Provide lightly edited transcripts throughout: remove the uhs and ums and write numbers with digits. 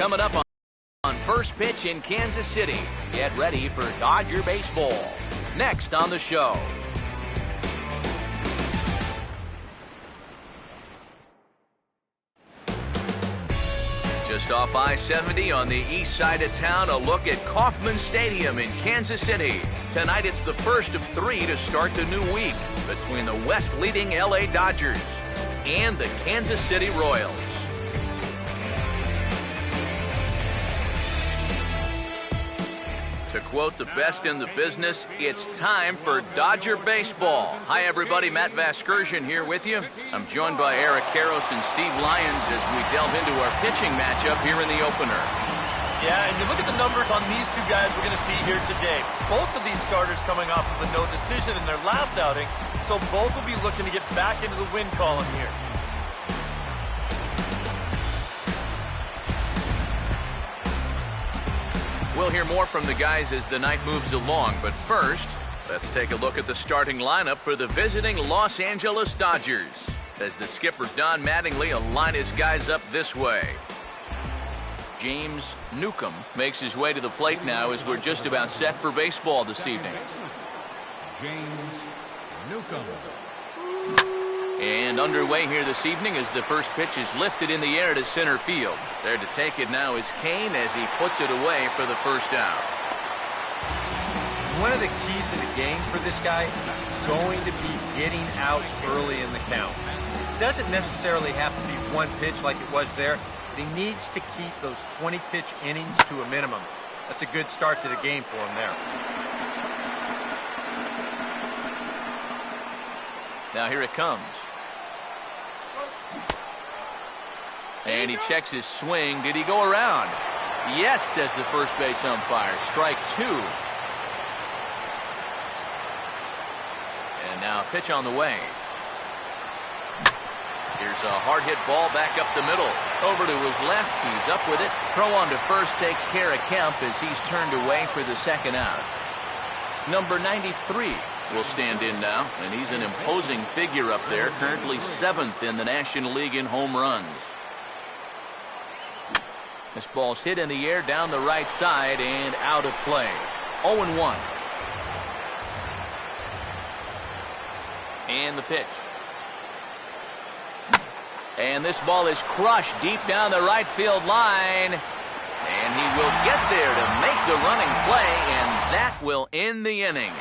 Coming up on First Pitch in Kansas City. Get ready for Dodger baseball. Next on the show. Just off I-70 on the east side of town, a look at Kauffman Stadium in Kansas City. Tonight it's the first of 3 to start the new week between the West-leading LA Dodgers and the Kansas City Royals. To quote the best in the business, it's time for Dodger baseball. Hi everybody, Matt Vasgersian here with you. I'm joined by Eric Karros and Steve Lyons as we delve into our pitching matchup here in the opener. Yeah, and you look at the numbers on these two guys we're going to see here today. Both of these starters coming off of a no decision in their last outing, so both will be looking to get back into the win column here. We'll hear more from the guys as the night moves along, but first, let's take a look at the starting lineup for the visiting Los Angeles Dodgers as the skipper Don Mattingly will line his guys up this way. James Newcomb makes his way to the plate now as we're just about set for baseball this evening. James Newcomb. And underway here this evening as the first pitch is lifted in the air to center field. There to take it now is Kane as he puts it away for the first out. One of the keys of the game for this guy is going to be getting outs early in the count. It doesn't necessarily have to be one pitch like it was there, but he needs to keep those 20-pitch innings to a minimum. That's a good start to the game for him there. Now here it comes. And he checks his swing. Did he go around? Yes, says the first base umpire. Strike 2. And now pitch on the way. Here's a hard hit ball back up the middle. Over to his left. He's up with it. Throw on to first takes care of Kemp as he's turned away for the second out. Number 93 will stand in now, and he's an imposing figure up there, currently 7th in the National League in home runs. This ball's hit in the air down the right side and out of play. 0-1. And the pitch. And this ball is crushed deep down the right field line. And he will get there to make the running play, and that will end the inning.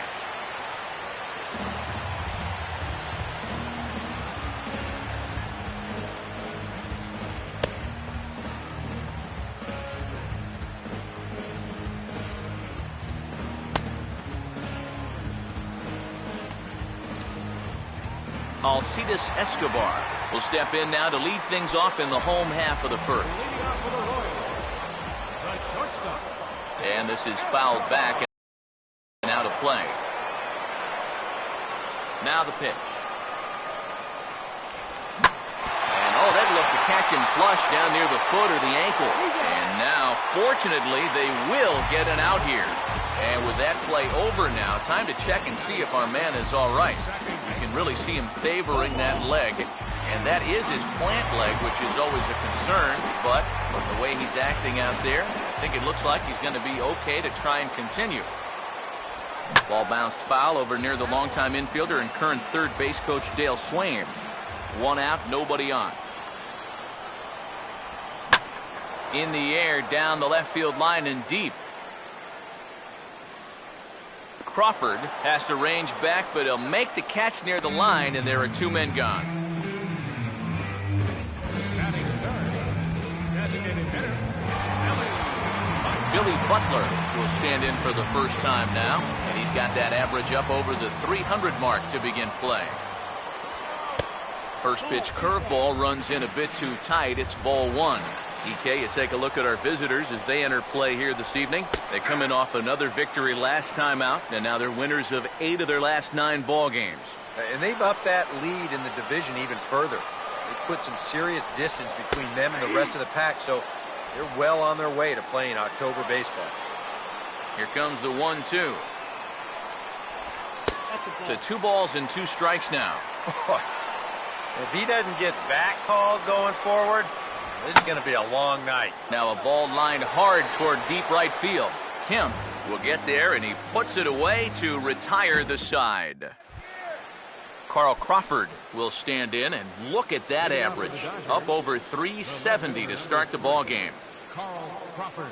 Alcides Escobar will step in now to lead things off in the home half of the first. And this is fouled back and out of play. Now the pitch. And oh, that looked to catch him flush down near the foot or the ankle. And now, fortunately, they will get an out here. And with that play over now, time to check and see if our man is all right. You can really see him favoring that leg. And that is his plant leg, which is always a concern. But the way he's acting out there, I think it looks like he's going to be okay to try and continue. Ball bounced foul over near the longtime infielder and current third base coach Dale Swain. 1 out, nobody on. In the air, down the left field line and deep. Crawford has to range back, but he'll make the catch near the line, and there are 2 men gone. Billy Butler will stand in for the first time now, and he's got that average up over the 300 mark to begin play. First pitch curveball runs in a bit too tight. It's ball 1. EK, you take a look at our visitors as they enter play here this evening. They come in off another victory last time out, and now they're winners of 8 of their last 9 ball games. And they've upped that lead in the division even further. They put some serious distance between them and the rest of the pack, so they're well on their way to playing October baseball. Here comes the 1-2. To 2 balls and 2 strikes now. If he doesn't get that call going forward, This is going to be a long night. Now a ball lined hard toward deep right field. Kemp will get there, and he puts it away to retire the side. Carl Crawford will stand in, and look at that average. Up over 370 to start the ball game. Carl Crawford.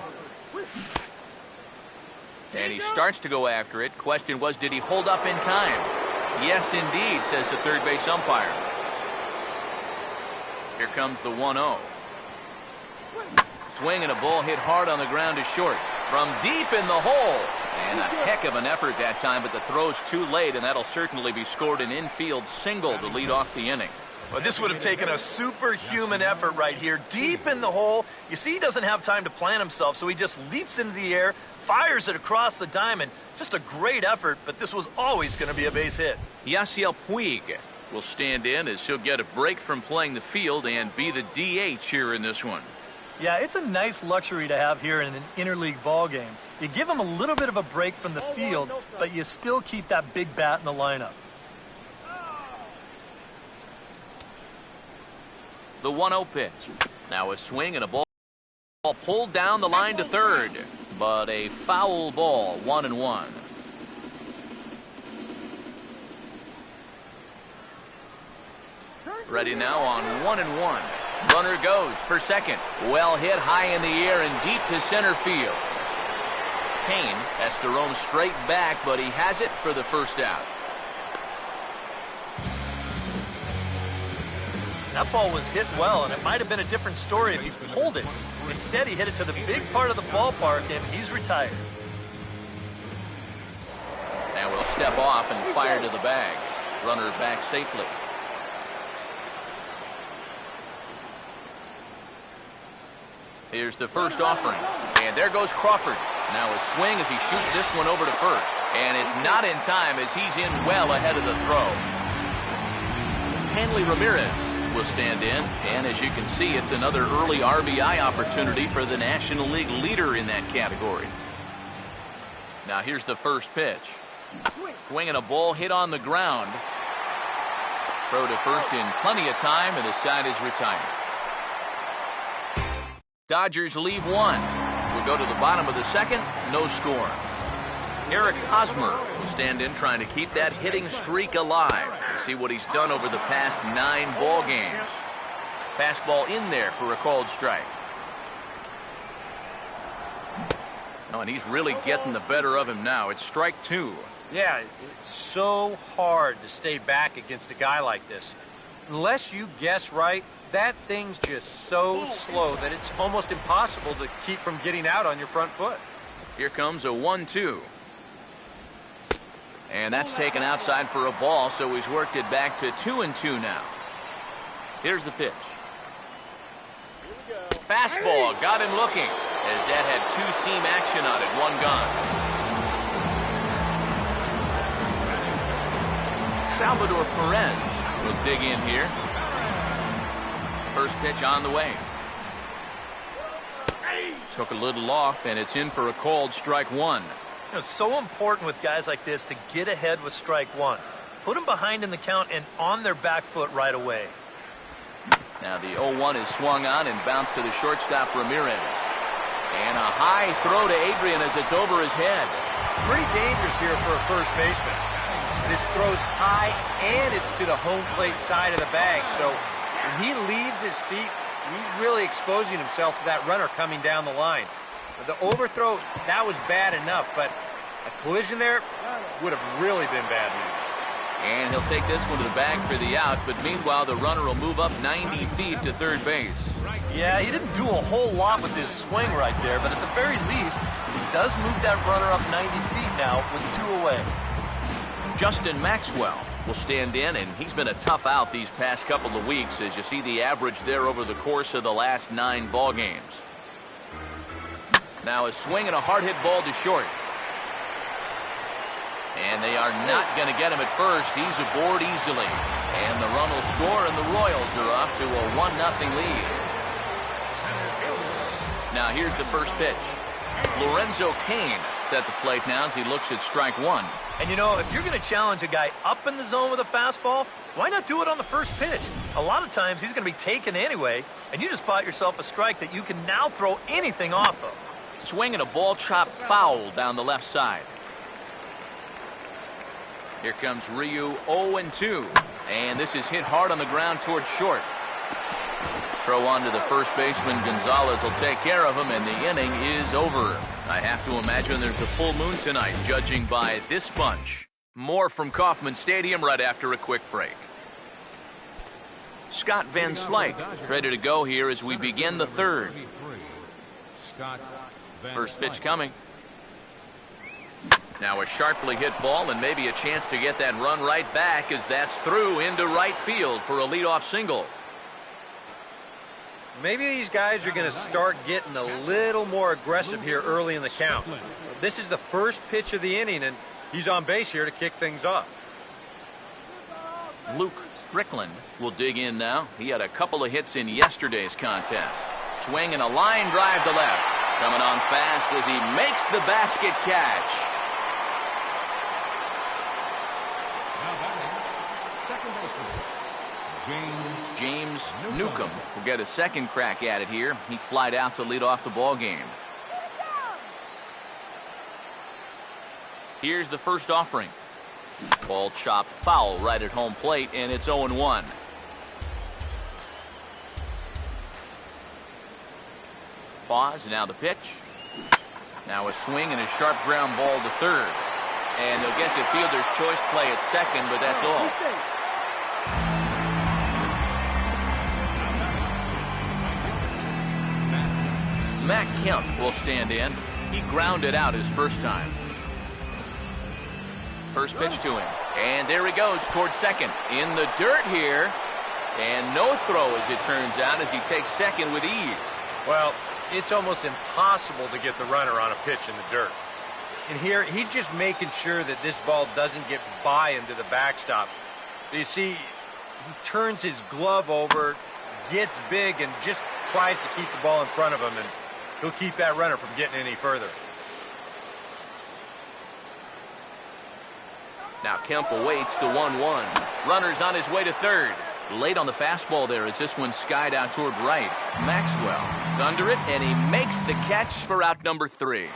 And he starts to go after it. Question was, did he hold up in time? Yes, indeed, says the third base umpire. Here comes the 1-0. Swing and a ball hit hard on the ground to short. From deep in the hole. And a heck of an effort that time, but the throw's too late, and that'll certainly be scored an infield single to lead off the inning. Well, this would have taken a superhuman effort right here, deep in the hole. You see, he doesn't have time to plant himself, so he just leaps into the air, fires it across the diamond. Just a great effort, but this was always going to be a base hit. Yasiel Puig will stand in as he'll get a break from playing the field and be the DH here in this one. Yeah, it's a nice luxury to have here in an interleague ball game. You give him a little bit of a break from the field, but you still keep that big bat in the lineup. The 1-0 pitch. Now a swing and a ball pulled down the line to third, but a foul ball, 1-1. Ready now on 1-1. Runner goes for second. Well hit high in the air and deep to center field. Kane has to roam straight back, but he has it for the first out. That ball was hit well, and it might have been a different story if he pulled it. Instead, he hit it to the big part of the ballpark, and he's retired. Now we'll step off and fire to the bag. Runner back safely. Here's the first offering. And there goes Crawford. Now a swing as he shoots this one over to first. And it's not in time as he's in well ahead of the throw. Hanley Ramirez will stand in. And as you can see, it's another early RBI opportunity for the National League leader in that category. Now here's the first pitch. Swinging a ball hit on the ground. Throw to first in plenty of time, and the side is retired. Dodgers leave one. We'll go to the bottom of the second. No score. Eric Hosmer will stand in trying to keep that hitting streak alive. See what he's done over the past 9 ball games. Fastball in there for a called strike. Oh, and he's really getting the better of him now. It's strike 2. Yeah, it's so hard to stay back against a guy like this. Unless you guess right, that thing's just so slow that it's almost impossible to keep from getting out on your front foot. Here comes a 1-2. And that's taken outside for a ball, so he's worked it back to 2-2 now. Here's the pitch. Fastball got him looking, as that had 2-seam action on it, 1 gone. Salvador Perez will dig in here. First pitch on the way. Took a little off, and it's in for a called strike 1. It's so important with guys like this to get ahead with strike 1. Put them behind in the count and on their back foot right away. Now the 0-1 is swung on and bounced to the shortstop Ramirez. And a high throw to Adrian as it's over his head. Pretty dangerous here for a first baseman. This throws high and it's to the home plate side of the bag. So when he leaves his feet, he's really exposing himself to that runner coming down the line. The overthrow, that was bad enough, but a collision there would have really been bad news. And he'll take this one to the bag for the out, but meanwhile the runner will move up 90 feet to third base. Yeah, he didn't do a whole lot with this swing right there, but at the very least, he does move that runner up 90 feet now with 2 away. Justin Maxwell will stand in, and he's been a tough out these past couple of weeks, as you see the average there over the course of the last 9 ball games. Now a swing and a hard hit ball to short. And they are not going to get him at first. He's aboard easily. And the run will score, and the Royals are off to a 1-0 lead. Now here's the first pitch. Lorenzo Cain It's at the plate now as he looks at strike one. And you know, if you're going to challenge a guy up in the zone with a fastball, why not do it on the first pitch? A lot of times he's going to be taken anyway, and you just bought yourself a strike that you can now throw anything off of. Swing and a ball chopped foul down the left side. Here comes Ryu 0-2. And this is hit hard on the ground towards short. Throw on to the first baseman. Gonzalez will take care of him, and the inning is over. I have to imagine there's a full moon tonight, judging by this bunch. More from Kauffman Stadium right after a quick break. Scott Van Slyke is ready to go here as we begin the third. First pitch coming. Now a sharply hit ball and maybe a chance to get that run right back as that's through into right field for a leadoff single. Maybe these guys are going to start getting a little more aggressive here early in the count. This is the first pitch of the inning, and he's on base here to kick things off. Luke Strickland will dig in now. He had a couple of hits in yesterday's contest. Swing and a line drive to left. Coming on fast as he makes the basket catch. James Newcomb will get a second crack at it here. He flied out to lead off the ball game. Here's the first offering. Ball chopped foul right at home plate, and it's 0-1. Pause, now the pitch. Now a swing and a sharp ground ball to third. And they'll get the fielder's choice play at second, but that's all. Matt Kemp will stand in. He grounded out his first time. First pitch to him. And there he goes towards second. In the dirt here. And no throw, as it turns out, as he takes second with ease. Well, it's almost impossible to get the runner on a pitch in the dirt. And here, he's just making sure that this ball doesn't get by into the backstop. You see, he turns his glove over, gets big, and just tries to keep the ball in front of him, and he'll keep that runner from getting any further. Now Kemp awaits the 1-1. Runner's on his way to third. Late on the fastball there as this one skied out toward right. Maxwell is under it, and he makes the catch for out number 3.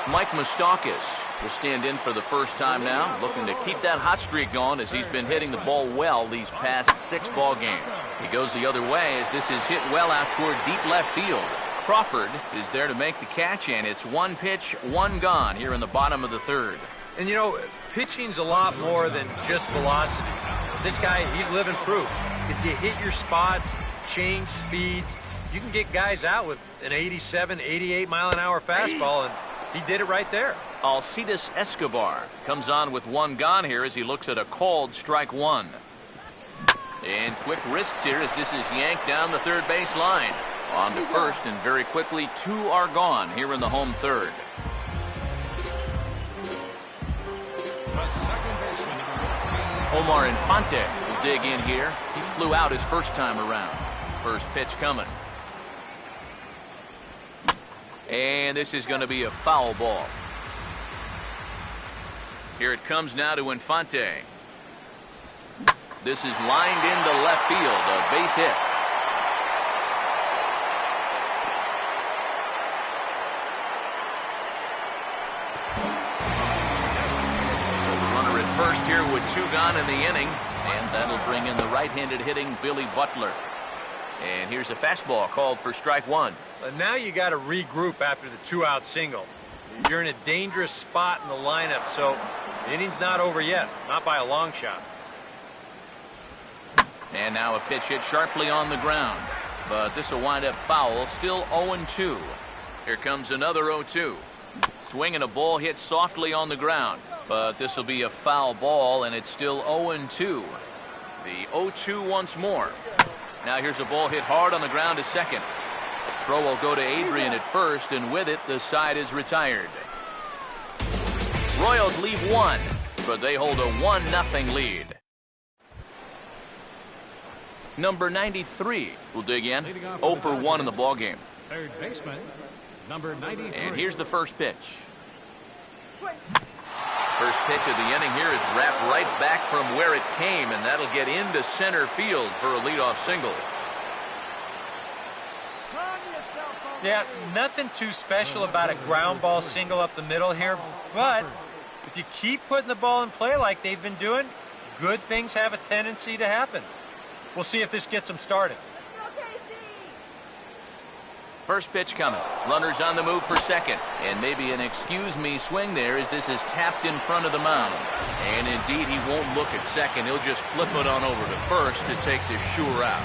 Mike Moustakas will stand in for the first time now, looking to keep that hot streak going as he's been hitting the ball well these past 6 ball games. He goes the other way as this is hit well out toward deep left field. Crawford is there to make the catch, and it's 1 pitch, 1 gone here in the bottom of the third. And you know, pitching's a lot more than just velocity. This guy, he's living proof. If you hit your spot, change speeds, you can get guys out with an 87, 88 mile an hour fastball, and he did it right there. Alcides Escobar comes on with 1 gone here as he looks at a called strike 1. And quick wrists here as this is yanked down the third base line. On to first, and very quickly 2 are gone here in the home third. Omar Infante will dig in here. He flew out his first time around. First pitch coming. And this is going to be a foul ball. Here it comes now to Infante. This is lined into left field, a base hit. First here with 2 gone in the inning, and that'll bring in the right-handed hitting Billy Butler. And here's a fastball called for strike 1. Now you got to regroup after the 2-out single. You're in a dangerous spot in the lineup, so the inning's not over yet, not by a long shot. And now a pitch hit sharply on the ground, but this will wind up foul, still 0-2. Here comes another 0-2. Swing and a ball hit softly on the ground. But this will be a foul ball, and it's still 0-2. The 0-2 once more. Now here's a ball hit hard on the ground to second. Throw will go to Adrian at first, and with it, the side is retired. Royals leave 1, but they hold a 1-0 lead. Number 93 will dig in. 0 for 1 in the ballgame. Third baseman, number 93. And here's the first pitch. First pitch of the inning here is wrapped right back from where it came, and that'll get into center field for a leadoff single. Yeah, nothing too special about a ground ball single up the middle here, but if you keep putting the ball in play like they've been doing, good things have a tendency to happen. We'll see if this gets them started. First pitch coming. Runners on the move for second. And maybe an excuse me swing there as this is tapped in front of the mound. And indeed, he won't look at second. He'll just flip it on over to first to take the sure out.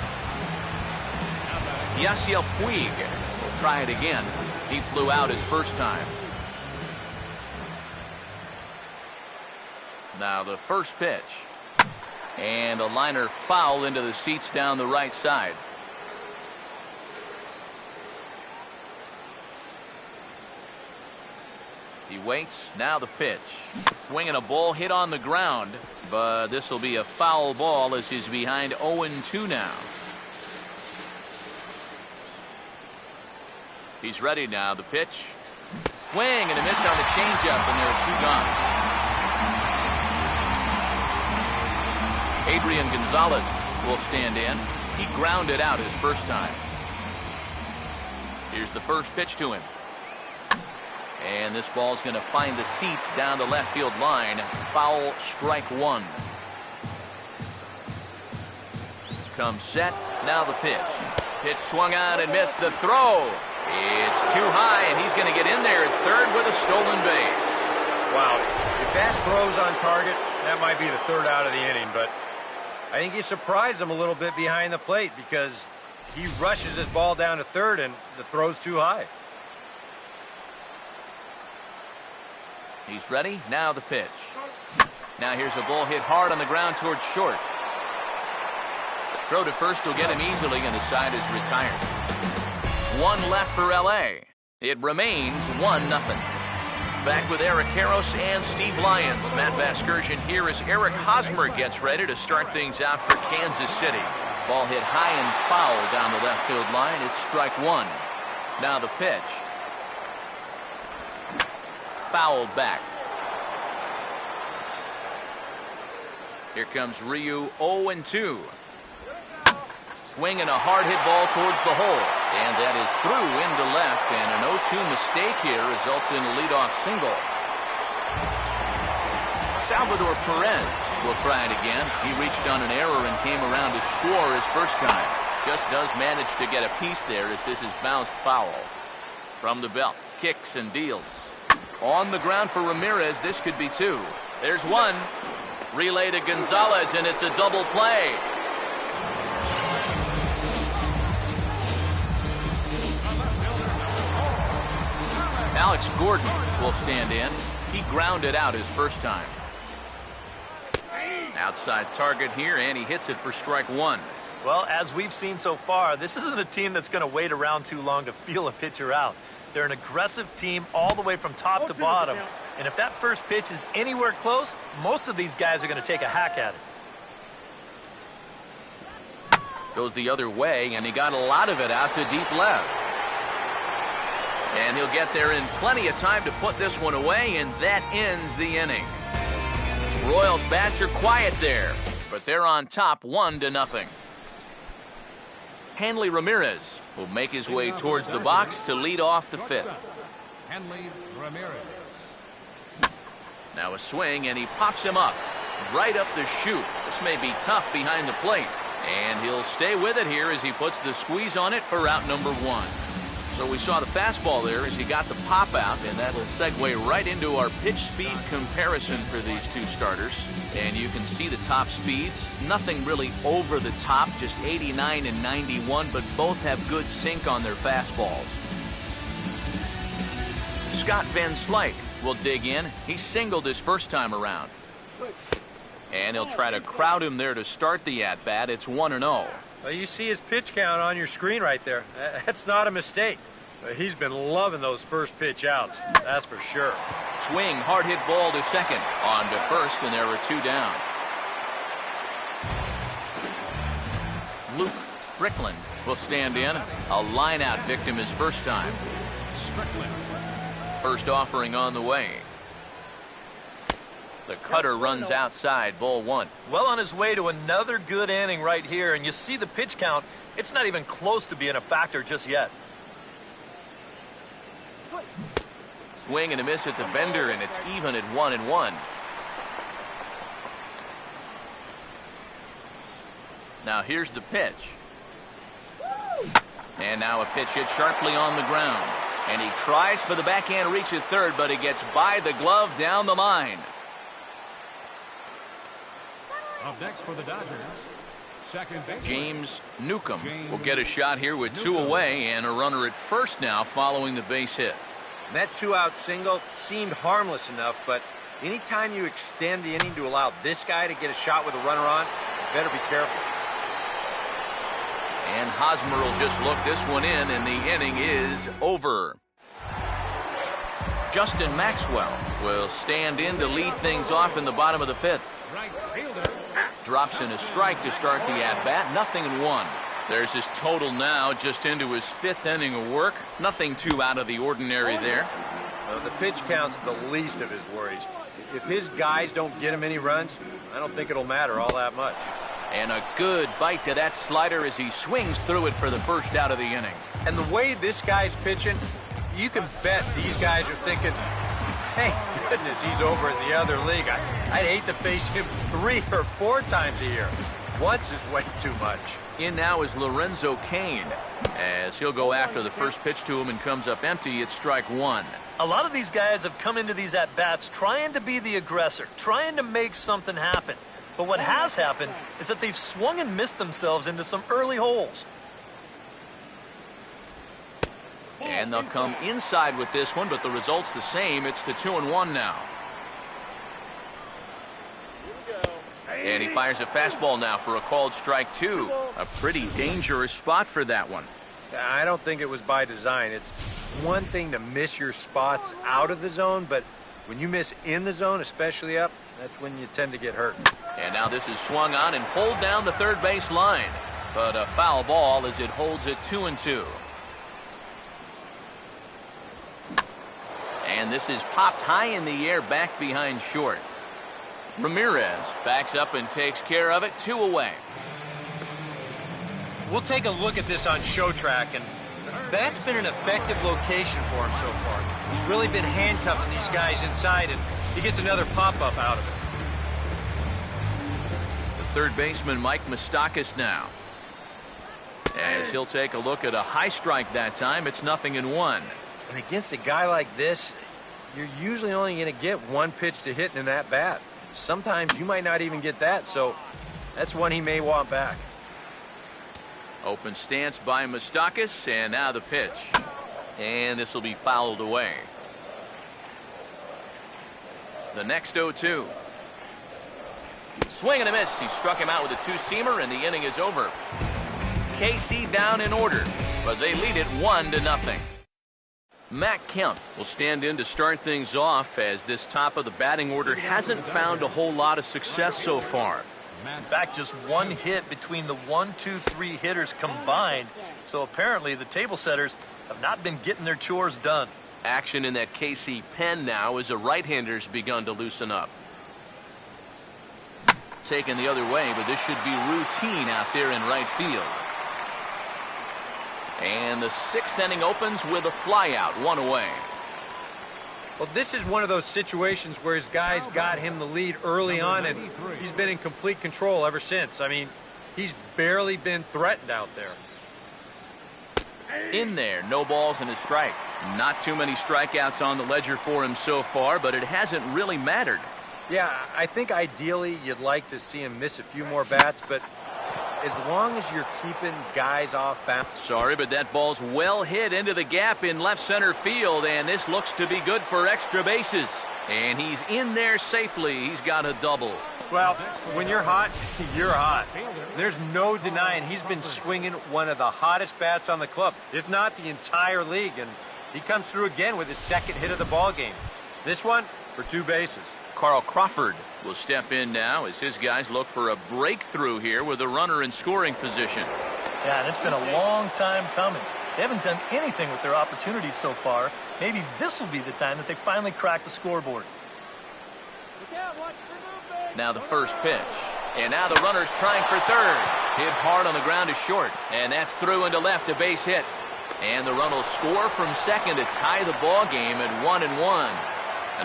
Yasiel Puig will try it again. He flew out his first time. Now the first pitch. And a liner foul into the seats down the right side. He waits. Now the pitch. Swinging a ball hit on the ground, but this will be a foul ball as he's behind 0-2 now. He's ready now. The pitch. Swing and a miss on the changeup, and there are two gone. Adrian Gonzalez will stand in. He grounded out his first time. Here's the first pitch to him. And this ball's going to find the seats down the left field line. Foul, strike one. Comes set. Now the pitch. Pitch swung on and missed the throw. It's too high, and he's going to get in there at third with a stolen base. Wow. If that throw's on target, that might be the third out of the inning, but I think he surprised him a little bit behind the plate because he rushes his ball down to third, and the throw's too high. He's ready. Now the pitch. Now here's a ball hit hard on the ground towards short. Throw to first will get him easily, and the side is retired. One left for L.A. It remains 1-0. Back with Eric Karros and Steve Lyons. Matt Vasgersian here as Eric Hosmer gets ready to start things out for Kansas City. Ball hit high and foul down the left field line. It's strike one. Now the pitch. Fouled back. Here comes Ryu, 0-2. Swinging a hard hit ball towards the hole. And that is through into left. And an 0-2 mistake here results in a leadoff single. Salvador Perez will try it again. He reached on an error and came around to score his first time. Just does manage to get a piece there as this is bounced foul. From the belt, kicks and deals. On the ground for Ramirez, this could be two. There's one. Relay to Gonzalez, and it's a double play. Alex Gordon will stand in. He grounded out his first time. Outside target here, and he hits it for strike one. Well, as we've seen so far, this isn't a team that's going to wait around too long to feel a pitcher out. They're an aggressive team all the way from top to bottom. And if that first pitch is anywhere close, most of these guys are going to take a hack at it. Goes the other way, and he got a lot of it out to deep left. And he'll get there in plenty of time to put this one away, and that ends the inning. Royals bats are quiet there, but they're on top 1-0. Hanley Ramirez will make his way towards the box to lead off the fifth. Hanley Ramirez. Now a swing, and he pops him up right up the chute. This may be tough behind the plate, and he'll stay with it here as he puts the squeeze on it for out number one. So we saw the fastball there as he got the pop out, and that'll segue right into our pitch speed comparison for these two starters. And you can see the top speeds. Nothing really over the top, just 89 and 91, but both have good sync on their fastballs. Scott Van Slyke will dig in. He singled his first time around. And he'll try to crowd him there to start the at-bat. It's 1-0. Well, you see his pitch count on your screen right there. That's not a mistake. He's been loving those first pitch outs, that's for sure. Swing, hard hit ball to second. On to first, and there are two down. Luke Strickland will line in. A line-out victim his first time. Strickland. First offering on the way. The cutter runs outside, ball one. Well on his way to another good inning right here, and you see the pitch count. It's not even close to being a factor just yet. Swing and a miss at the bender, and it's even at 1-1. Now here's the pitch. And now a pitch hit sharply on the ground. And he tries for the backhand reach at third, but he gets by the glove down the line. Up next for the Dodgers, second baseman James Newcomb will get a shot here with two away and a runner at first now following the base hit. That two-out single seemed harmless enough, but anytime you extend the inning to allow this guy to get a shot with a runner on, you better be careful. And Hosmer will just look this one in, and the inning is over. Justin Maxwell will stand in to lead things off in the bottom of the fifth. right fielder. Drops in a strike to start the at-bat. 0-1. There's his total now, just into his fifth inning of work. Nothing too out of the ordinary there. Well, the pitch count's the least of his worries. If his guys don't get him any runs, I don't think it'll matter all that much. And a good bite to that slider as he swings through it for the first out of the inning. And the way this guy's pitching, you can bet these guys are thinking, thank goodness he's over in the other league. I'd hate to face him 3 or 4 times a year. Once is way too much. In now is Lorenzo Cain, as he'll go after the first pitch to him and comes up empty. It's strike one. A lot of these guys have come into these at-bats trying to be the aggressor, trying to make something happen. But what has happened is that they've swung and missed themselves into some early holes. And they'll come inside with this one, but the result's the same. It's the 2-1 now. And he fires a fastball now for a called strike two. A pretty dangerous spot for that one. I don't think it was by design. It's one thing to miss your spots out of the zone, but when you miss in the zone, especially up, that's when you tend to get hurt. And now this is swung on and pulled down the third base line. But a foul ball as it holds it 2-2. And this is popped high in the air back behind short. Ramirez backs up and takes care of it. 2 away. We'll take a look at this on show track, and that's been an effective location for him so far. He's really been handcuffing these guys inside, and he gets another pop-up out of it. The third baseman, Mike Moustakas, now. As he'll take a look at a high strike that time. It's 0-1. And against a guy like this, you're usually only going to get one pitch to hit in that bat. Sometimes you might not even get that, so that's one he may want back. Open stance by Moustakas, and now the pitch. And this will be fouled away. The next 0-2. Swing and a miss. He struck him out with a two-seamer, and the inning is over. KC down in order, but they lead it 1-0. Matt Kemp will stand in to start things off, as this top of the batting order hasn't found a whole lot of success so far. In fact, just one hit between the 1, 2, 3 hitters combined. So apparently the table setters have not been getting their chores done. Action in that KC pen now as a right-hander's begun to loosen up. Taken the other way, but this should be routine out there in right field. And the 6th inning opens with a flyout, 1 away. Well, this is one of those situations where his guys got him the lead early on, and he's been in complete control ever since. I mean, he's barely been threatened out there. In there, no balls and a strike. Not too many strikeouts on the ledger for him so far, but it hasn't really mattered. Yeah, I think ideally you'd like to see him miss a few more bats, but as long as you're keeping guys off balance. Sorry, but that ball's well hit into the gap in left center field, and this looks to be good for extra bases. And he's in there safely. He's got a double. Well, when you're hot, you're hot. There's no denying he's been swinging one of the hottest bats on the club, if not the entire league, and he comes through again with his 2nd hit of the ball game. This one for 2 bases. Carl Crawford will step in now as his guys look for a breakthrough here with a runner in scoring position. Yeah, and it's been a long time coming. They haven't done anything with their opportunities so far. Maybe this will be the time that they finally crack the scoreboard. Look out, what? Now the first pitch. And now the runner's trying for third. Hit hard on the ground to short. And that's through into left, a base hit. And the run will score from second to tie the ball game at 1-1.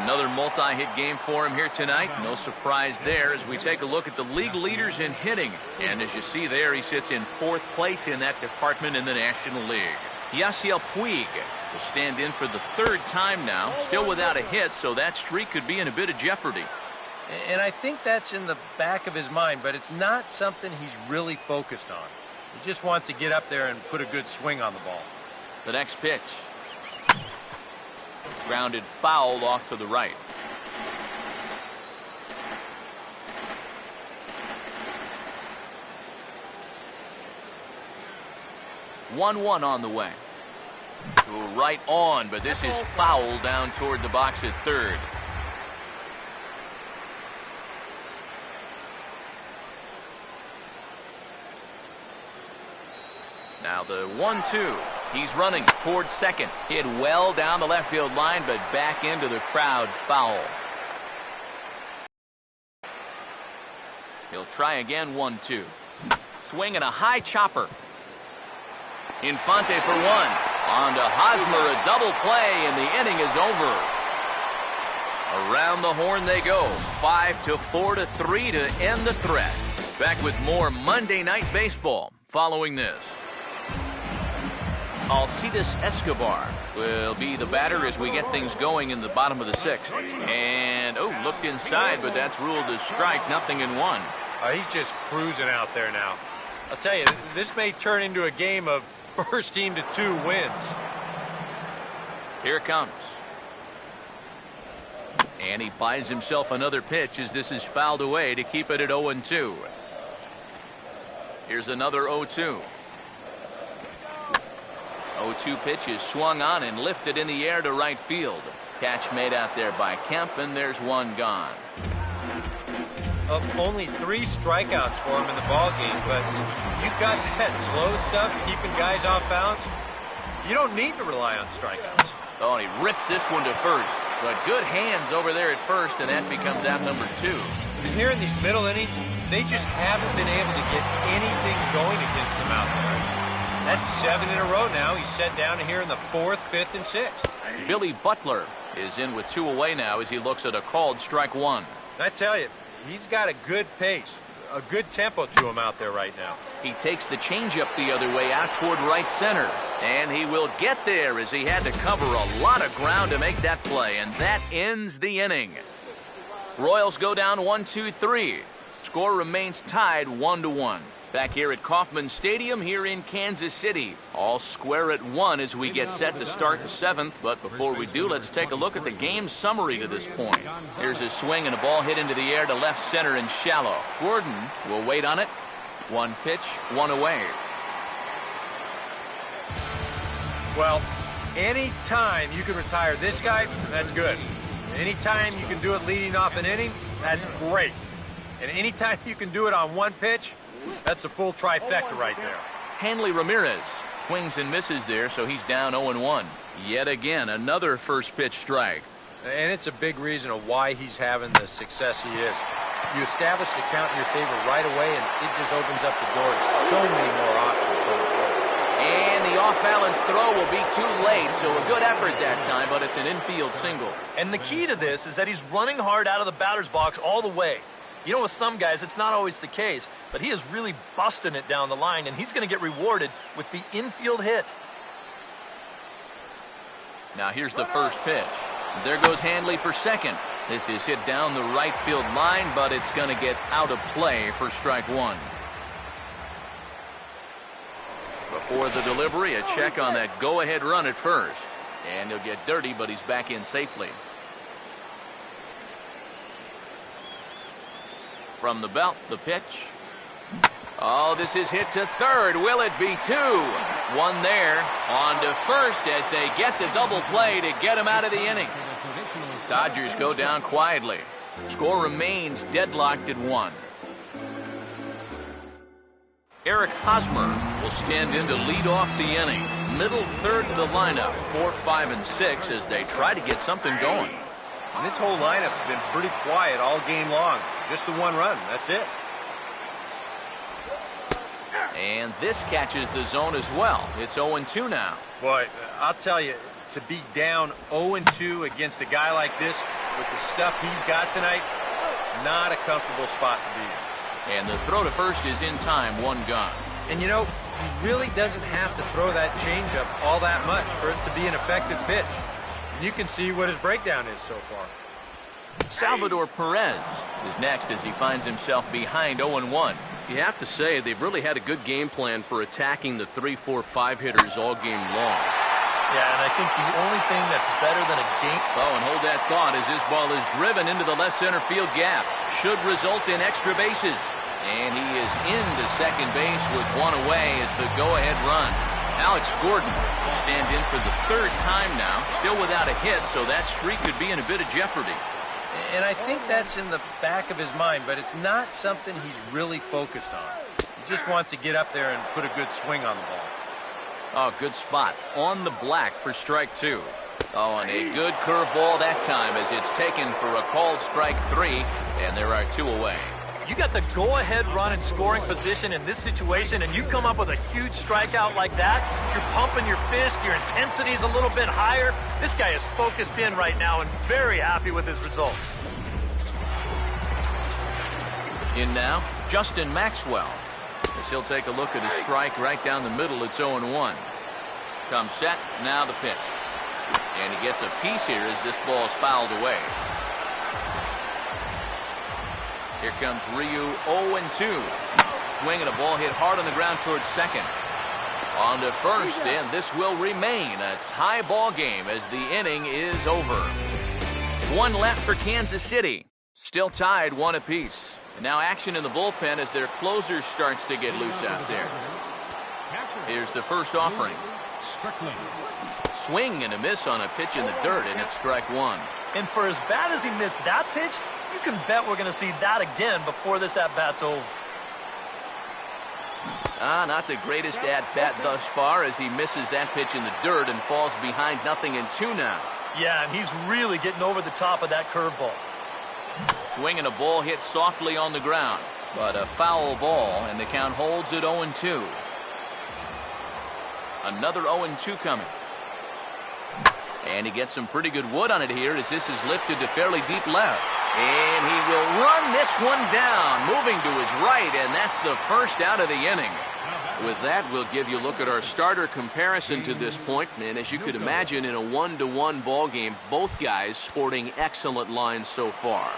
Another multi-hit game for him here tonight. No surprise there as we take a look at the league leaders in hitting. And as you see there, he sits in 4th place in that department in the National League. Yasiel Puig will stand in for the 3rd time now. Still without a hit, so that streak could be in a bit of jeopardy. And I think that's in the back of his mind, but it's not something he's really focused on. He just wants to get up there and put a good swing on the ball. The next pitch. Grounded foul off to the right. One on the way. Right on, but this is foul down toward the box at third. Now the 1-2. He's running towards second. Hit well down the left field line, but back into the crowd. Foul. He'll try again. 1-2. Swing and a high chopper. Infante for 1. On to Hosmer, a double play, and the inning is over. Around the horn they go. 5-4-3 to end the threat. Back with more Monday Night Baseball following this. Alcides Escobar will be the batter as we get things going in the bottom of the 6th. And, looked inside, but that's ruled a strike. 0-1. He's just cruising out there now. I'll tell you, this may turn into a game of first team to 2 wins. Here it comes. And he buys himself another pitch as this is fouled away to keep it at 0-2. Here's another 0-2. 0-2 pitch is swung on and lifted in the air to right field. Catch made out there by Kemp, and there's one gone. Only 3 strikeouts for him in the ball game, but you've got that slow stuff, keeping guys off balance. You don't need to rely on strikeouts. Oh, and he rips this one to first, but good hands over there at first, and that becomes out number 2. And here in these middle innings, they just haven't been able to get anything going against them out there. That's 7 in a row now. He's set down here in the 4th, 5th, and 6th. Billy Butler is in with 2 away now as he looks at a called strike 1. I tell you, he's got a good pace, a good tempo to him out there right now. He takes the changeup the other way out toward right center. And he will get there as he had to cover a lot of ground to make that play. And that ends the inning. Royals go down 1-2-3. Score remains tied 1-1. Back here at Kauffman Stadium here in Kansas City. All square at 1 as we get set to start the 7th. But before we do, let's take a look at the game summary to this point. Here's a swing and a ball hit into the air to left center and shallow. Gordon will wait on it. 1 pitch, 1 away. Well, any time you can retire this guy, that's good. Anytime you can do it leading off an inning, that's great. And anytime you can do it on 1 pitch, that's a full trifecta right there. Hanley Ramirez swings and misses there, so he's down 0-1. Yet again, another first pitch strike. And it's a big reason of why he's having the success he is. You establish the count in your favor right away, and it just opens up the door to so many more options going forward. And the off-balance throw will be too late, so a good effort that time, but it's an infield single. And the key to this is that he's running hard out of the batter's box all the way. You know, with some guys, it's not always the case, but he is really busting it down the line, and he's going to get rewarded with the infield hit. Now here's the first pitch. There goes Hanley for second. This is hit down the right field line, but it's going to get out of play for strike 1. Before the delivery, a check on that go-ahead run at first. And he'll get dirty, but he's back in safely. From the belt, the pitch. Oh, this is hit to third. Will it be 2? 1 there. On to first as they get the double play to get him out of the inning. Dodgers go down quietly. Score remains deadlocked at 1. Eric Hosmer will stand in to lead off the inning. Middle third of the lineup, 4, 5, and 6 as they try to get something going. And this whole lineup's been pretty quiet all game long. Just the one run. That's it. And this catches the zone as well. It's 0-2 now. Boy, I'll tell you, to be down 0-2 against a guy like this with the stuff he's got tonight, not a comfortable spot to be in. And the throw to first is in time, one gone. And you know, he really doesn't have to throw that changeup all that much for it to be an effective pitch. And you can see what his breakdown is so far. Salvador Perez is next as he finds himself behind 0-1. You have to say they've really had a good game plan for attacking the 3, 4, 5 hitters all game long. Yeah, and I think the only thing that's better than a game... Oh, and hold that thought as this ball is driven into the left center field gap. Should result in extra bases. And he is into second base with one away as the go-ahead run. Alex Gordon will stand in for the third time now, still without a hit, so that streak could be in a bit of jeopardy. And I think that's in the back of his mind, but it's not something he's really focused on. He just wants to get up there and put a good swing on the ball. Oh, good spot. On the black for strike 2. Oh, and a good curveball that time as it's taken for a called strike 3, and there are 2 away. You got the go-ahead run in scoring position in this situation, and you come up with a huge strikeout like that. You're pumping your fist. Your intensity is a little bit higher. This guy is focused in right now and very happy with his results. In now, Justin Maxwell. As he'll take a look at a strike right down the middle. It's 0-1. Comes set. Now the pitch. And he gets a piece here as this ball is fouled away. Here comes Ryu, 0-2. Swinging a ball hit hard on the ground towards second. On to first, and this will remain a tie ball game as the inning is over. One left for Kansas City. Still tied 1 apiece. And now action in the bullpen as their closer starts to get loose out there. Here's the first offering. Swing and a miss on a pitch in the dirt, and it's strike 1. And for as bad as he missed that pitch, you can bet we're going to see that again before this at-bat's over. Not the greatest at-bat thus far as he misses that pitch in the dirt and falls behind 0-2 now. Yeah, and he's really getting over the top of that curveball. Swinging a ball hit softly on the ground, but a foul ball, and the count holds at 0-2. Another 0-2 coming. And he gets some pretty good wood on it here as this is lifted to fairly deep left. And he will run this one down, moving to his right, and that's the first out of the inning. With that, we'll give you a look at our starter comparison to this point. And as you could imagine, in a 1-1 ball game, both guys sporting excellent lines so far.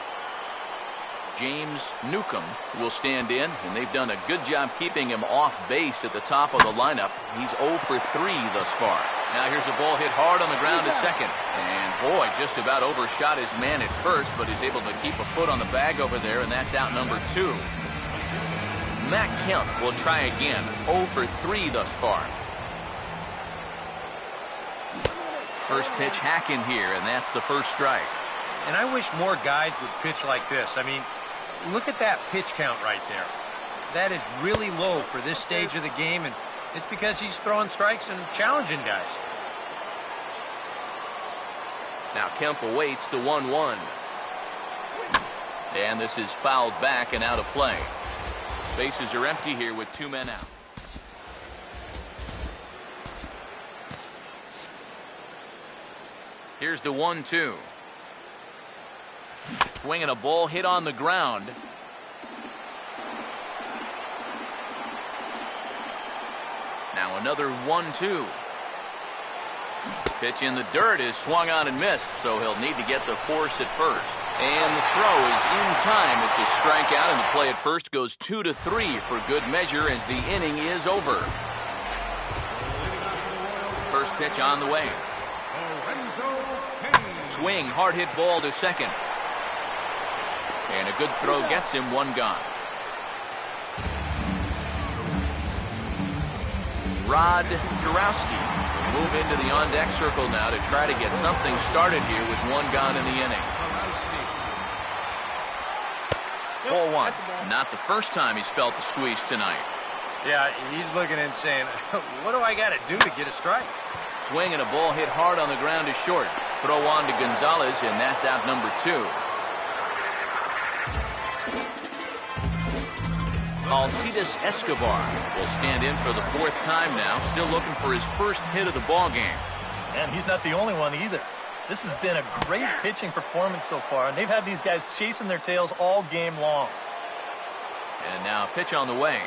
James Newcomb will stand in, and they've done a good job keeping him off base at the top of the lineup. He's 0 for 3 thus far. Now here's a ball hit hard on the ground to second. And boy, just about overshot his man at first, but he's able to keep a foot on the bag over there, and that's out number 2. Matt Kemp will try again. 0 for 3 thus far. First pitch hacking here, and that's the first strike. And I wish more guys would pitch like this. I mean, look at that pitch count right there. That is really low for this stage of the game, and it's because he's throwing strikes and challenging guys. Now Kemp awaits the 1-1. And this is fouled back and out of play. Bases are empty here with 2 men out. Here's the 1-2. Swinging a ball hit on the ground. Now another 1-2. Pitch in the dirt is swung on and missed, so he'll need to get the force at first. And the throw is in time as the strikeout, and the play at first goes 2-3 for good measure as the inning is over. First pitch on the way. Swing, hard hit ball to second. And a good throw gets him 1 gone. Rod Jarowski will move into the on-deck circle now to try to get something started here with 1 gone in the inning. Ball 1. Not the first time he's felt the squeeze tonight. Yeah, he's looking and saying, what do I got to do to get a strike? Swing and a ball hit hard on the ground is short. Throw on to Gonzalez, and that's out number 2. Alcides Escobar will stand in for the 4th time now, still looking for his first hit of the ball game. And he's not the only one either. This has been a great pitching performance so far, and they've had these guys chasing their tails all game long. And now pitch on the way.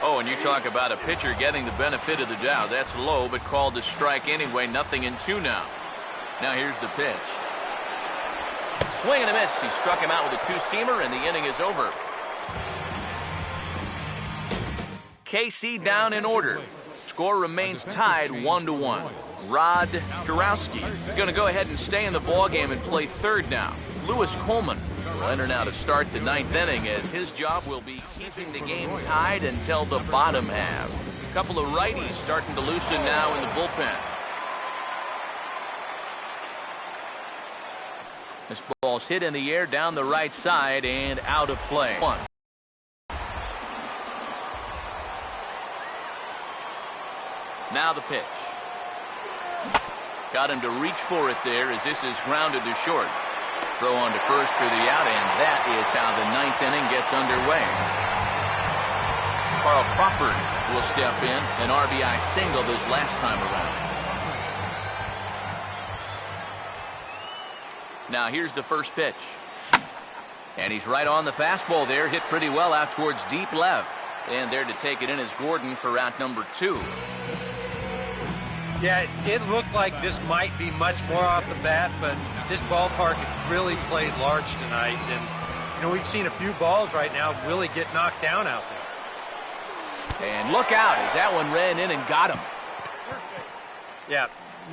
Oh, and you talk about a pitcher getting the benefit of the doubt. That's low, but called to strike anyway. 0-2 now. Now here's the pitch. Swing and a miss. He struck him out with a 2-seamer, and the inning is over. KC down in order. Score remains tied 1-1. Rod Kurowski is going to go ahead and stay in the ballgame and play third now. Lewis Coleman will enter now to start the 9th inning, as his job will be keeping the game tied until the bottom half. A couple of righties starting to loosen now in the bullpen. This ball's hit in the air down the right side and out of play. 1. Now the pitch. Got him to reach for it there, as this is grounded to short. Throw on to first for the out, and that is how the 9th inning gets underway. Carl Crawford will step in, an RBI single this last time around. Now here's the first pitch. And he's right on the fastball there, hit pretty well out towards deep left. And there to take it in is Gordon for out number 2. Yeah, it looked like this might be much more off the bat, but this ballpark has really played large tonight. And, you know, we've seen a few balls right now really get knocked down out there. And look out, as that one ran in and got him. Yeah,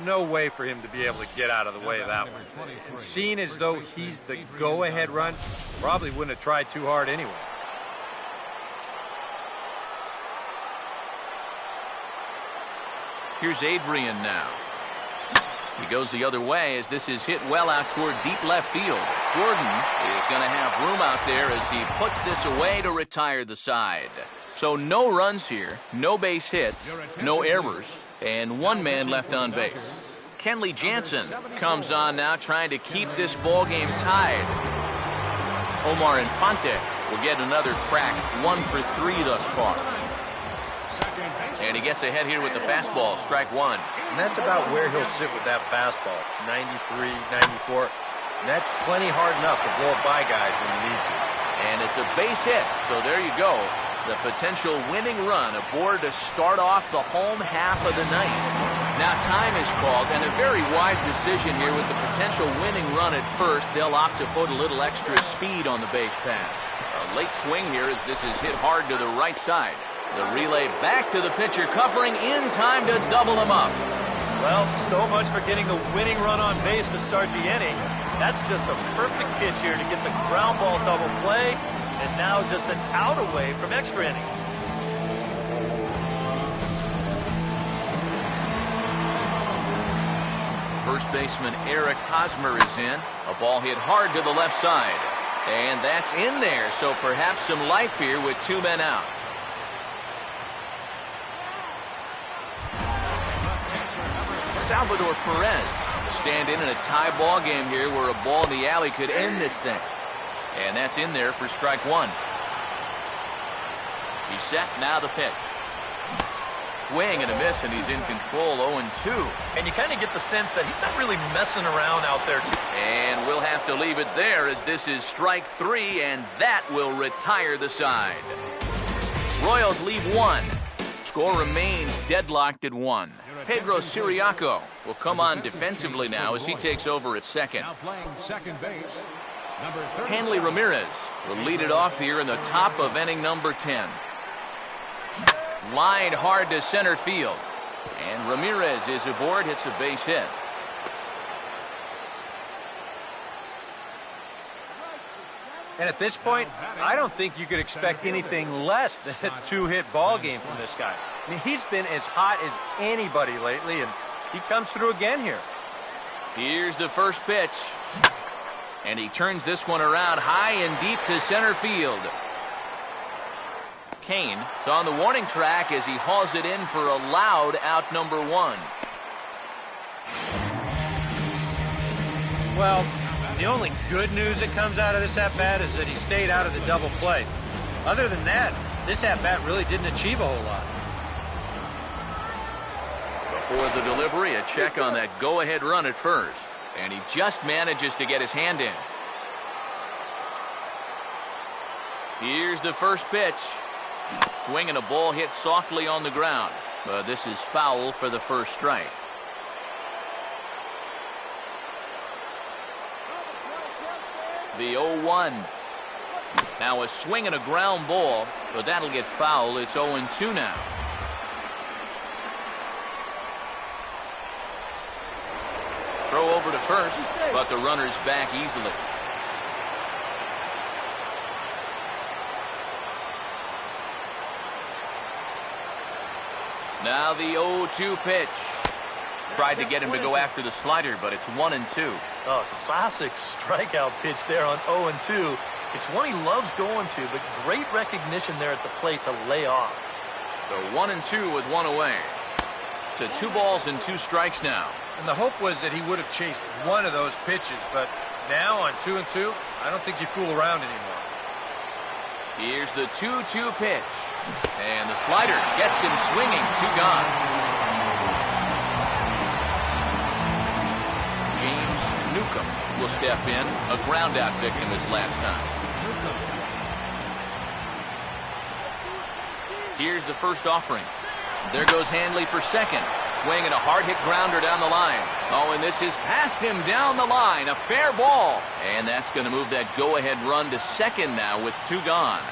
no way for him to be able to get out of the way of that one. And seeing as though he's the go-ahead run, probably wouldn't have tried too hard anyway. Here's Adrian now. He goes the other way, as this is hit well out toward deep left field. Gordon is going to have room out there as he puts this away to retire the side. So no runs here, no base hits, no errors, and 1 man left on base. Kenley Jansen comes on now, trying to keep this ball game tied. Omar Infante will get another crack, 1 for 3 thus far. And he gets ahead here with the fastball, strike 1. And that's about where he'll sit with that fastball, 93, 94. And that's plenty hard enough to blow by guys when you need to. And it's a base hit, so there you go. The potential winning run aboard to start off the home half of the night. Now time is called, and a very wise decision here with the potential winning run at first. They'll opt to put a little extra speed on the base pass. A late swing here as this is hit hard to the right side. The relay back to the pitcher, covering in time to double him up. Well, so much for getting the winning run on base to start the inning. That's just a perfect pitch here to get the ground ball double play, and now just an out away from extra innings. First baseman Eric Hosmer is in. A ball hit hard to the left side. And that's in there, so perhaps some life here with 2 men out. Salvador Perez will stand in a tie ball game here, where a ball in the alley could end this thing. And that's in there for strike 1. He's set, now the pitch. Swing and a miss, and he's in control, 0-2. And you kind of get the sense that he's not really messing around out there. And we'll have to leave it there, as this is strike 3, and that will retire the side. Royals leave 1. Score remains deadlocked at 1. Pedro Siriaco will come on defensively now as he takes over at second. Now playing second base, number 37. Hanley Ramirez will lead it off here in the top of inning number 10. Lined hard to center field. And Ramirez is aboard, hits a base hit. And at this point, I don't think you could expect anything less than a 2-hit ball game from this guy. I mean, he's been as hot as anybody lately, and he comes through again here. Here's the first pitch. And he turns this one around high and deep to center field. Kane is on the warning track as he hauls it in for a loud out number 1. Well, the only good news that comes out of this at-bat is that he stayed out of the double play. Other than that, this at-bat really didn't achieve a whole lot. Before the delivery, a check on that go-ahead run at first. And he just manages to get his hand in. Here's the first pitch. Swinging a ball hit softly on the ground. But this is foul for the first strike. The 0-1. Now a swing and a ground ball, but that'll get foul. It's 0-2 now. Throw over to first, but the runner's back easily. Now the 0-2 pitch. Tried to get him to go after the slider, but it's 1-2. Oh, classic strikeout pitch there on 0-2. It's one he loves going to, but great recognition there at the plate to lay off. So 1-2 with one away. To 2 balls and 2 strikes now. And the hope was that he would have chased one of those pitches, but now on 2-2, I don't think you fool around anymore. Here's the 2-2 pitch. And the slider gets him swinging. 2 gone. James Newcomb will step in. A ground-out victim his last time. Here's the first offering. There goes Hanley for second. Swing and a hard-hit grounder down the line. Oh, and this is past him down the line. A fair ball. And that's going to move that go-ahead run to second now with 2 gone.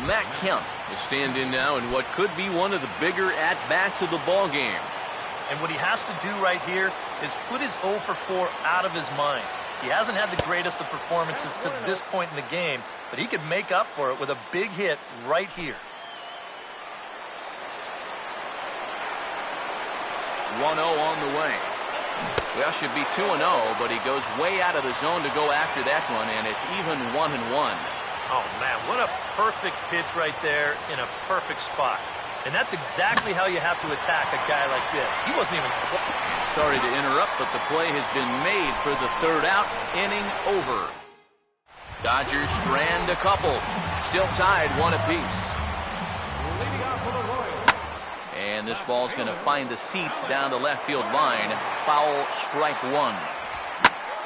Matt Kemp will stand in now in what could be one of the bigger at-bats of the ball game. And what he has to do right here is put his 0 for 4 out of his mind. He hasn't had the greatest of performances to this point in the game, but he could make up for it with a big hit right here. 1-0 on the way. Well, should be 2-0, but he goes way out of the zone to go after that one, and it's even 1-1. Oh, man, what a perfect pitch right there in a perfect spot. And that's exactly how you have to attack a guy like this. He wasn't even... Sorry to interrupt, but the play has been made for the 3rd out. Inning over. Dodgers strand a couple. Still tied 1 apiece. Leading off for the Royals. And this ball's going to find the seats down the left field line. Foul, strike 1.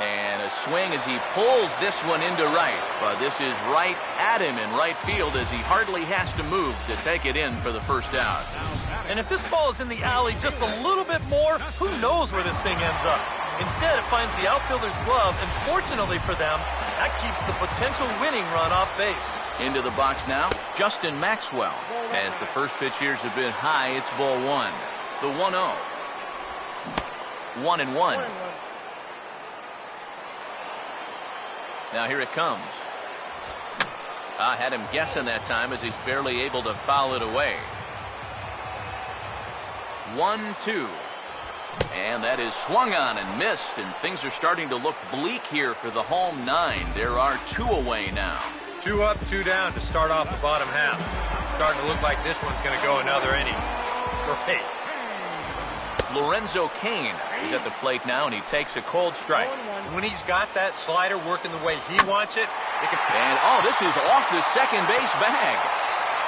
And a swing as he pulls this one into right. But this is right at him in right field as he hardly has to move to take it in for the first out. And if this ball is in the alley just a little bit more, who knows where this thing ends up. Instead, it finds the outfielder's glove, and fortunately for them, that keeps the potential winning run off base. Into the box now, Justin Maxwell. As the first pitch here's a bit high, it's ball 1. The 1-0. 1-1. Now here it comes. I had him guessing that time as he's barely able to foul it away. 1-2. And that is swung on and missed, and things are starting to look bleak here for the home 9. There are 2 away now. 2 up, 2 down to start off the bottom half. Starting to look like this one's going to go another inning. Great. Lorenzo Cain is at the plate now, and he takes a cold strike. When he's got that slider working the way he wants it, and oh, this is off the second base bag.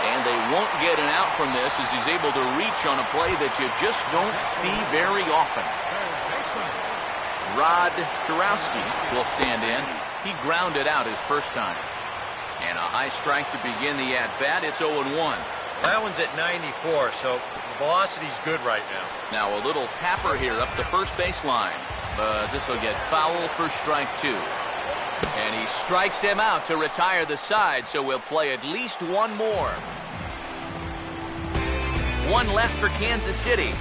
And they won't get an out from this as he's able to reach on a play that you just don't see very often. Rod Kurowski will stand in. He grounded out his first time. And a high strike to begin the at-bat. It's 0-1. That one's at 94, so the velocity's good right now. Now a little tapper here up the first baseline. But this will get foul for strike 2. And he strikes him out to retire the side, so we'll play at least one more. 1 left for Kansas City.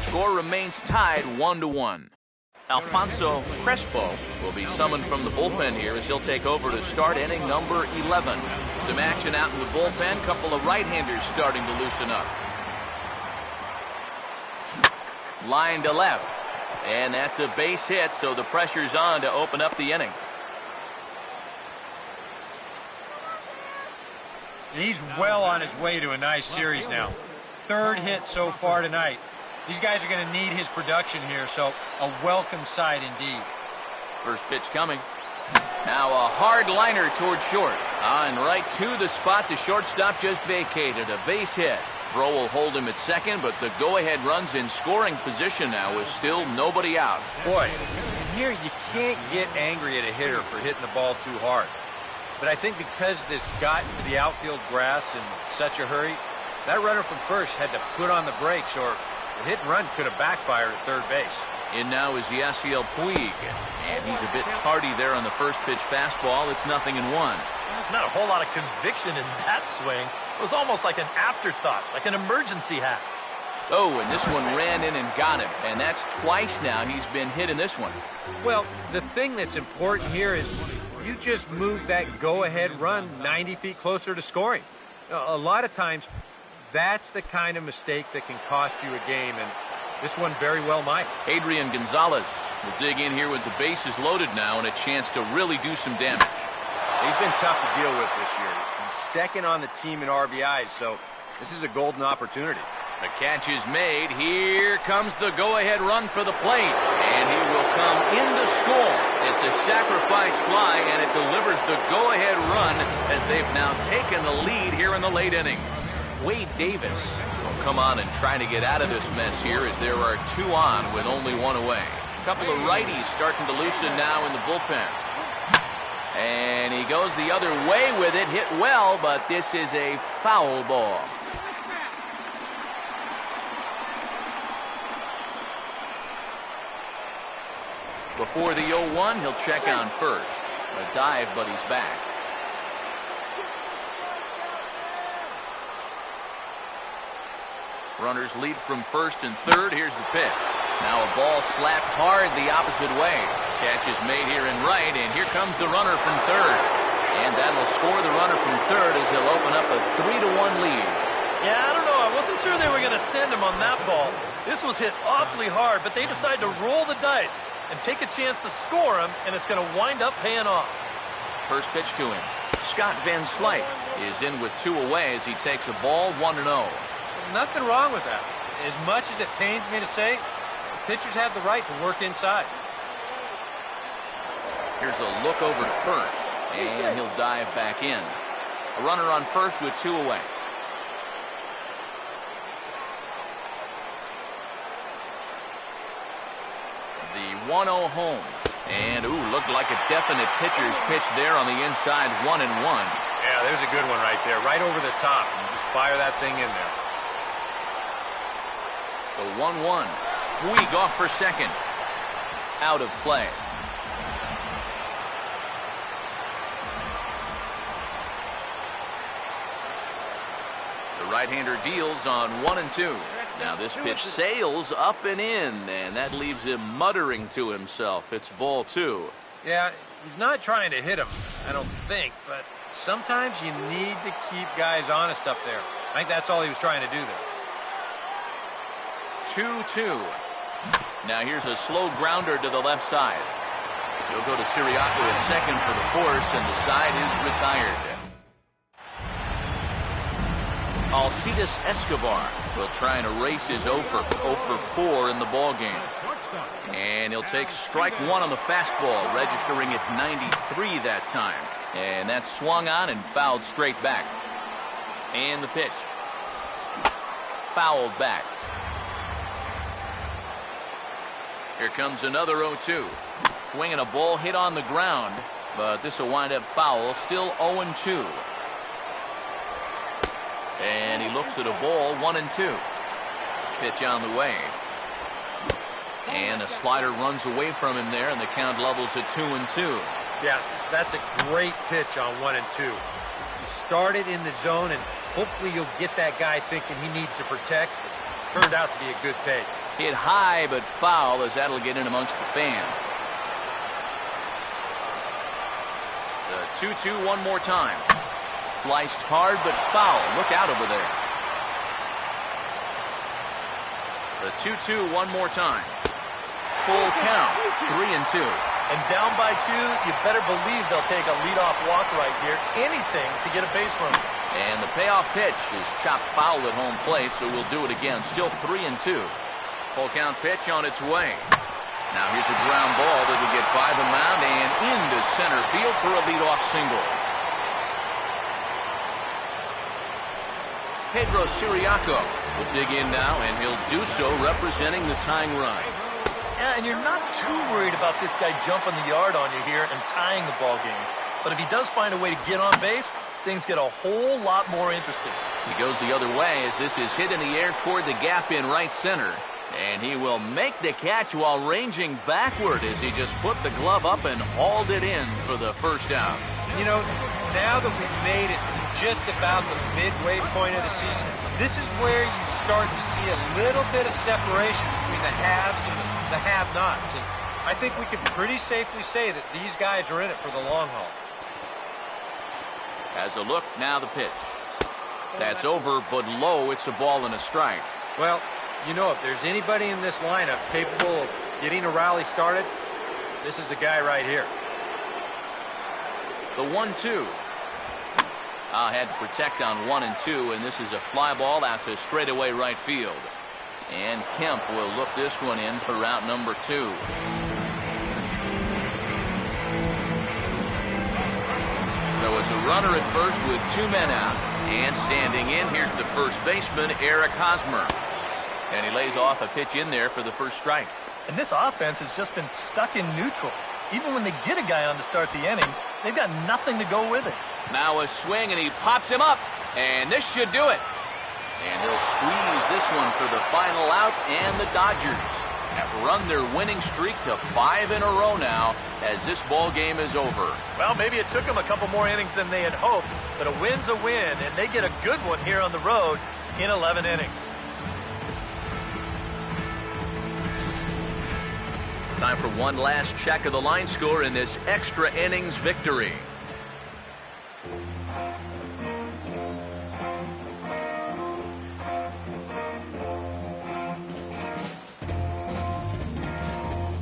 Score remains tied 1-1. Alfonso Crespo will be summoned from the bullpen here as he'll take over to start inning number 11. Some action out in the bullpen. Couple of right-handers starting to loosen up. Line to left. And that's a base hit, so the pressure's on to open up the inning. He's well on his way to a nice series now. 3rd hit so far tonight. These guys are going to need his production here, so a welcome sight indeed. First pitch coming. Now a hard liner toward short. And right to the spot the shortstop just vacated. A base hit. Throw will hold him at second, but the go-ahead run's in scoring position now with still nobody out. Boy, in here you can't get angry at a hitter for hitting the ball too hard. But I think because this got into the outfield grass in such a hurry, that runner from first had to put on the brakes, or the hit and run could have backfired at third base. In now is Yasiel Puig, and he's a bit tardy there on the first pitch fastball. It's 0-1. There's not a whole lot of conviction in that swing. It was almost like an afterthought, like an emergency hack. Oh, and this one ran in and got him, and that's twice now he's been hit in this one. Well, the thing that's important here is you just moved that go-ahead run 90 feet closer to scoring. A lot of times, that's the kind of mistake that can cost you a game, and this one very well might. Adrian Gonzalez will dig in here with the bases loaded now and a chance to really do some damage. He's been tough to deal with this year. He's second on the team in RBIs, so this is a golden opportunity. The catch is made. Here comes the go-ahead run for the plate, and he will come in to score. It's a sacrifice fly, and it delivers the go-ahead run as they've now taken the lead here in the late innings. Wade Davis will come on and try to get out of this mess here as there are two on with only one away. A couple of righties starting to loosen now in the bullpen. And he goes the other way with it, hit well, but this is a foul ball. Before the 0-1, he'll check on first. A dive, but he's back. Runners lead from first and third. Here's the pitch. Now a ball slapped hard the opposite way. Catch is made here in right, and here comes the runner from third. And that'll score the runner from third as he'll open up a 3-1 lead. Yeah, I don't know. I wasn't sure they were going to send him on that ball. This was hit awfully hard, but they decided to roll the dice and take a chance to score him, and it's going to wind up paying off. First pitch to him. Scott Van Slyke is in with two away as he takes a ball 1-0. Nothing wrong with that. As much as it pains me to say, pitchers have the right to work inside. Here's a look over to first, and he'll dive back in. A runner on first with two away. The 1-0 home. And, looked like a definite pitcher's pitch there on the inside, 1-1. Yeah, there's a good one right there, right over the top. And just fire that thing in there. The 1-1. Puig off for second. Out of play. The right-hander deals on 1-2. Now this pitch sails up and in, and that leaves him muttering to himself. It's ball two. Yeah, he's not trying to hit him, I don't think, but sometimes you need to keep guys honest up there. I think that's all he was trying to do there. 2-2. Now here's a slow grounder to the left side. He'll go to Siriaco at second for the force, and the side is retired. Alcides Escobar will try and erase his 0 for 4 in the ball game. And he'll take strike one on the fastball, registering at 93 that time. And that's swung on and fouled straight back. And the pitch. Fouled back. Here comes another 0-2. Swinging a ball hit on the ground, but this will wind up foul. Still 0-2. And he looks at a ball, 1-2. Pitch on the way. And a slider runs away from him there, and the count levels at 2-2. Yeah, that's a great pitch on 1-2. He started in the zone, and hopefully you'll get that guy thinking he needs to protect. Turned out to be a good take. Hit high but foul, as that'll get in amongst the fans. The 2-2 one more time. Sliced hard but foul. Look out over there. The 2-2 one more time. Full count. 3-2. And down by 2, you better believe they'll take a leadoff walk right here. Anything to get a base runner. And the payoff pitch is chopped foul at home plate, so we'll do it again. Still 3-2. Full count pitch on its way. Now here's a ground ball that will get by the mound and into center field for a leadoff single. Pedro Siriaco will dig in now, and he'll do so representing the tying run. Yeah, and you're not too worried about this guy jumping the yard on you here and tying the ball game. But if he does find a way to get on base, things get a whole lot more interesting. He goes the other way as this is hit in the air toward the gap in right center. And he will make the catch while ranging backward as he just put the glove up and hauled it in for the first out. You know, now that we've made it just about the midway point of the season, this is where you start to see a little bit of separation between the haves and the have-nots. And I think we can pretty safely say that these guys are in it for the long haul. As a look, now the pitch. That's over, but low. It's a ball and a strike. Well, you know, if there's anybody in this lineup capable of getting a rally started, this is the guy right here. The 1-2. Had to protect on 1 and 2, and this is a fly ball out to straightaway right field. And Kemp will look this one in for route number 2. So it's a runner at first with 2 men out. And standing in, here's the first baseman, Eric Hosmer. And he lays off a pitch in there for the first strike. And this offense has just been stuck in neutral. Even when they get a guy on to start the inning, they've got nothing to go with it. Now a swing, and he pops him up. And this should do it. And he'll squeeze this one for the final out, and the Dodgers have run their winning streak to 5 in a row now as this ball game is over. Well, maybe it took them a couple more innings than they had hoped, but a win's a win, and they get a good one here on the road in 11 innings. Time for one last check of the line score in this extra innings victory.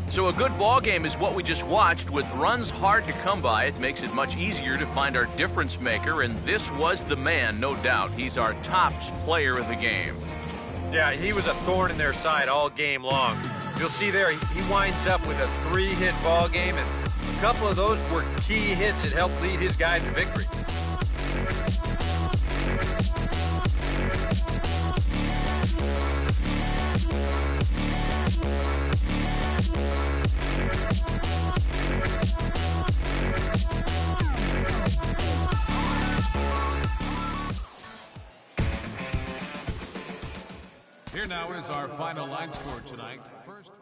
So a good ball game is what we just watched. With runs hard to come by, it makes it much easier to find our difference maker, and this was the man, no doubt. He's our top player of the game. Yeah, he was a thorn in their side all game long. You'll see there, he winds up with a 3-hit ball game, and a couple of those were key hits that helped lead his guys to victory. Here now is our final line score tonight. First.